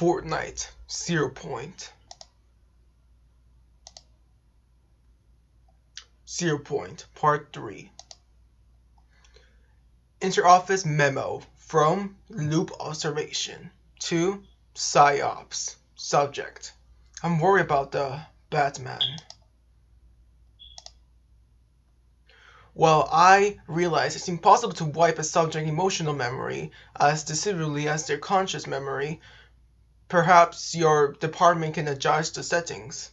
Fortnite 0 point. 0 point, part 3. Interoffice memo from loop observation to PsyOps. Subject: I'm worried about the Batman. Well, I realize it's impossible to wipe a subject's emotional memory as decisively as their conscious memory. Perhaps your department can adjust the settings.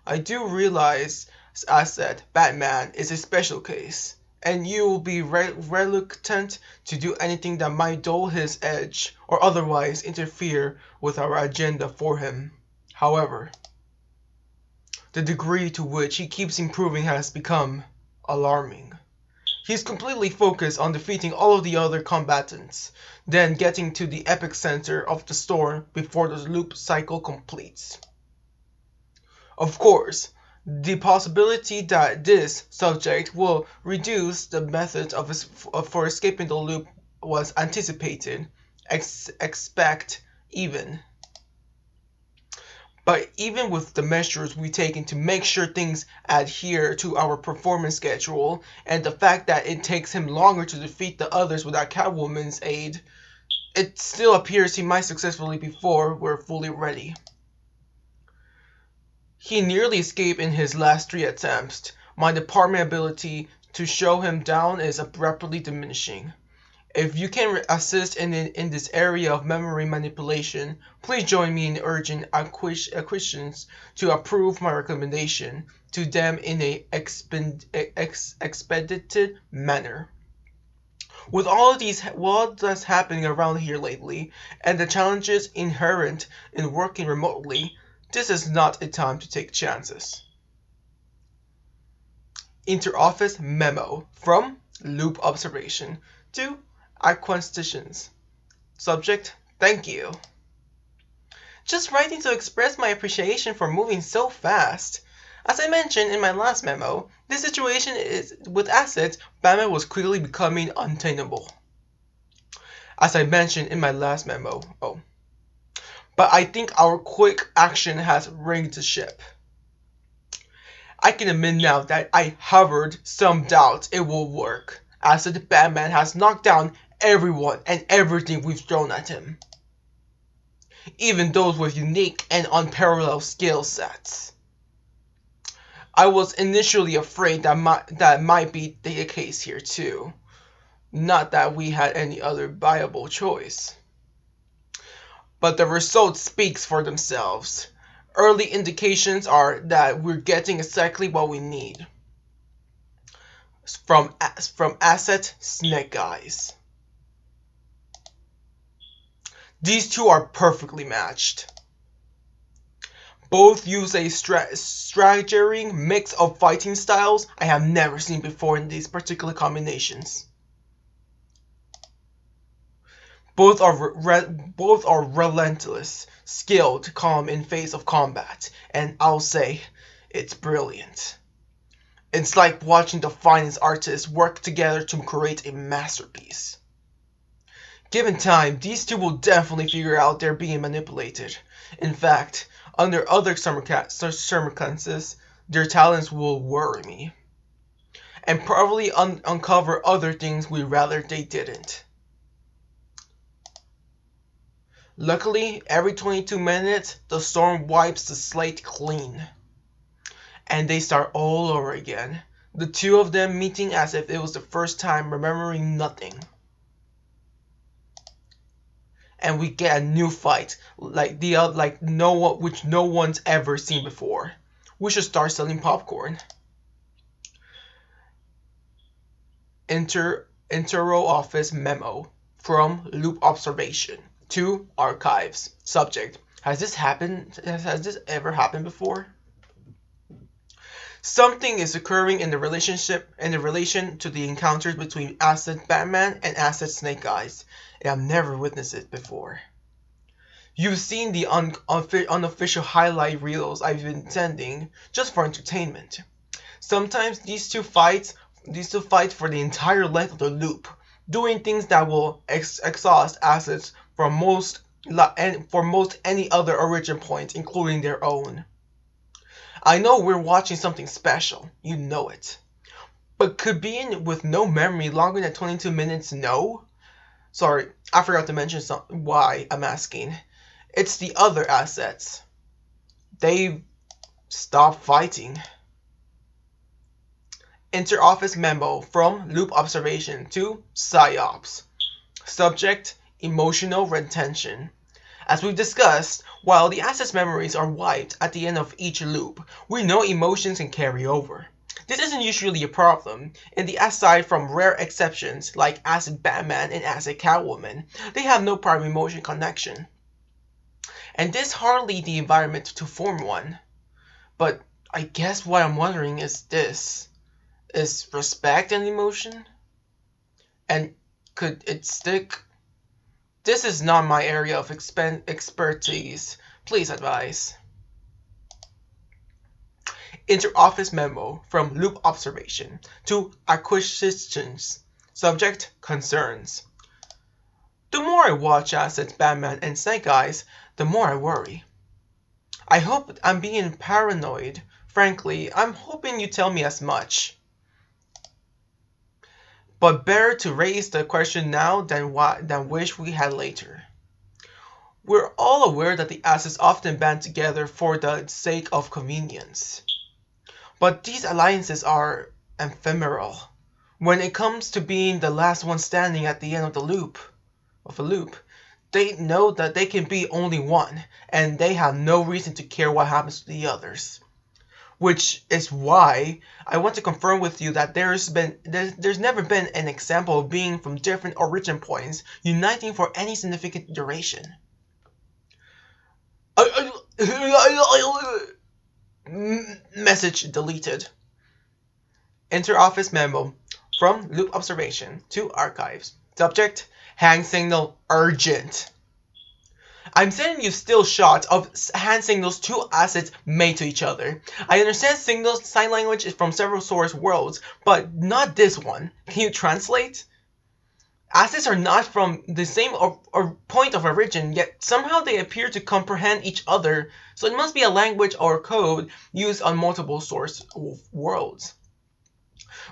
I do realize, as I said, Batman is a special case, and you will be reluctant to do anything that might dull his edge or otherwise interfere with our agenda for him. However, the degree to which he keeps improving has become alarming. He's completely focused on defeating all of the other combatants, then getting to the epicenter of the storm before the loop cycle completes. Of course, the possibility that this subject will reduce the methods for escaping the loop was anticipated, expect even. But even with the measures we've taken to make sure things adhere to our performance schedule, and the fact that it takes him longer to defeat the others without Catwoman's aid, it still appears he might successfully before we're fully ready. He nearly escaped in his last 3 attempts. My department ability to show him down is rapidly diminishing. If you can assist in this area of memory manipulation, please join me in urging acquisitions to approve my recommendation to them in an expedited manner. With all that's happening around here lately, and the challenges inherent in working remotely, this is not a time to take chances. Interoffice memo from loop observation to acquisitions. Subject: thank you. Just writing to express my appreciation for moving so fast. As I mentioned in my last memo, this situation is with assets, Batman was quickly becoming untenable. As I mentioned in my last memo, but I think our quick action has rigged the ship. I can admit now that I harbored some doubt it will work, as the Batman has knocked down everyone and everything we've thrown at him, even those with unique and unparalleled skill sets. I was initially afraid that might be the case here too, not that we had any other viable choice. But the result speaks for themselves. Early indications are that we're getting exactly what we need from Asset Snake Eyes. These two are perfectly matched. Both use a staggering mix of fighting styles I have never seen before in these particular combinations. Both are relentless, skilled, calm in face of combat, and I'll say, it's brilliant. It's like watching the finest artists work together to create a masterpiece. Given time, these two will definitely figure out they're being manipulated. In fact, under other circumstances, their talents will worry me, and probably uncover other things we'd rather they didn't. Luckily, every 22 minutes, the storm wipes the slate clean, and they start all over again, the two of them meeting as if it was the first time, remembering nothing. And we get a new fight, which no one's ever seen before. We should start selling popcorn. Interoffice memo from loop observation to archives. Subject: has this ever happened before? Something is occurring in the relation to the encounters between Asset Batman and Asset Snake Eyes, and I've never witnessed it before. You've seen the unofficial highlight reels I've been sending just for entertainment. Sometimes these two fight for the entire length of the loop, doing things that will exhaust assets for most and for most any other origin point, including their own. I know we're watching something special, you know it. But could being with no memory longer than 22 minutes no? Sorry, I forgot to mention why I'm asking. It's the other assets. They stopped fighting. Inter-office memo from loop observation to PsyOps. Subject, emotional retention. As we've discussed, while the asset's memories are wiped at the end of each loop, we know emotions can carry over. This isn't usually a problem, and aside from rare exceptions like Acid Batman and Acid Catwoman, they have no prior emotion connection. And this hardly the environment to form one. But I guess what I'm wondering is this. Is respect an emotion? And could it stick? This is not my area of expertise. Please advise. Inter-office memo from loop observation to acquisitions. Subject, concerns. The more I watch Acid Batman and Snake Eyes, the more I worry. I hope I'm being paranoid. Frankly, I'm hoping you tell me as much. But better to raise the question now than wish we had later. We're all aware that the assets often band together for the sake of convenience. But these alliances are ephemeral. When it comes to being the last one standing at the end of a loop, they know that they can be only one, and they have no reason to care what happens to the others. Which is why I want to confirm with you that there's never been an example of being from different origin points uniting for any significant duration. Message deleted. Inter-office memo from loop observation to archives. Subject, hand signal urgent. I'm sending you still shots of hand signals two assets made to each other. I understand signals sign language is from several source worlds, but not this one. Can you translate? Assets are not from the same or point of origin, yet somehow they appear to comprehend each other, so it must be a language or code used on multiple source worlds.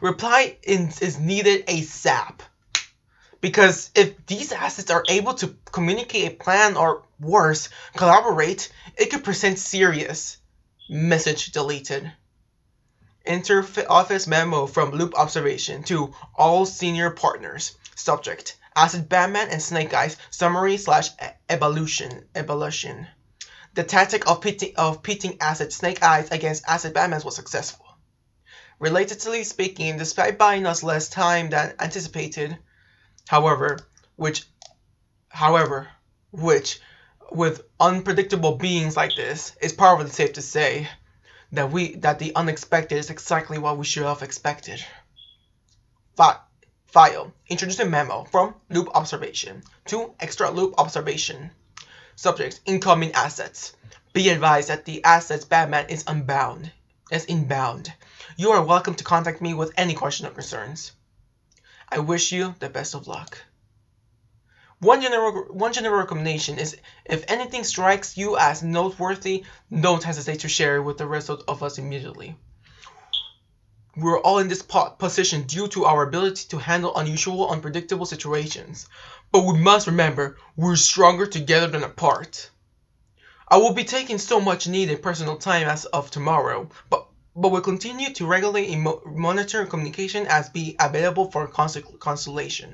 Reply is needed ASAP. Because if these assets are able to communicate a plan or worse, collaborate, it could present serious. Message deleted. Inter-office memo from loop observation to all senior partners. Subject, Acid Batman and Snake Eyes summary / evolution. The tactic of pitting Acid Snake Eyes against Acid Batman was successful. Relatedly speaking, despite buying us less time than anticipated, However, which with unpredictable beings like this, it's probably safe to say that the unexpected is exactly what we should have expected. File. Introducing memo from loop observation to extra loop observation. Subject, incoming assets. Be advised that the assets Batman is inbound. You are welcome to contact me with any question or concerns. I wish you the best of luck. One general recommendation is if anything strikes you as noteworthy, don't hesitate to share it with the rest of us immediately. We're all in this position due to our ability to handle unusual, unpredictable situations. But we must remember, we're stronger together than apart. I will be taking so much needed personal time as of tomorrow, but will continue to regularly monitor communication as be available for consultation.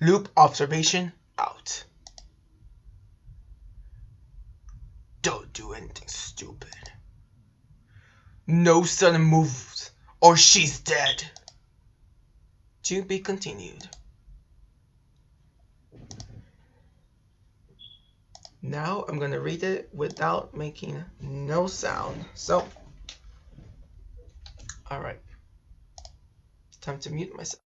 Loop observation out. Don't do anything stupid. No sudden moves, or she's dead. To be continued. Now I'm gonna read it without making no sound. So, alright. Time to mute myself.